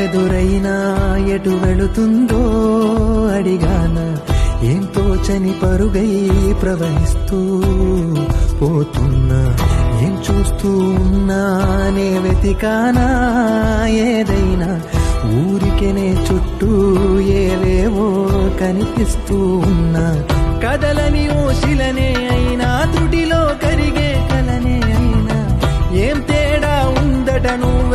ఎదురైనా ఎటు వెళుతుందో అడిగాన ఏం తోచని పరుగై ప్రవహిస్తూ పోతున్నా ఏం చూస్తూ ఉన్నానే వెతికానా ఏదైనా ఊరికెనే చుట్టూ ఏవేవో కనిపిస్తూ ఉన్నా కదలని ఓశిలనే అయినా త్రుటిలో కరిగే కలనే అయినా ఏం తేడా ఉందట నువ్వు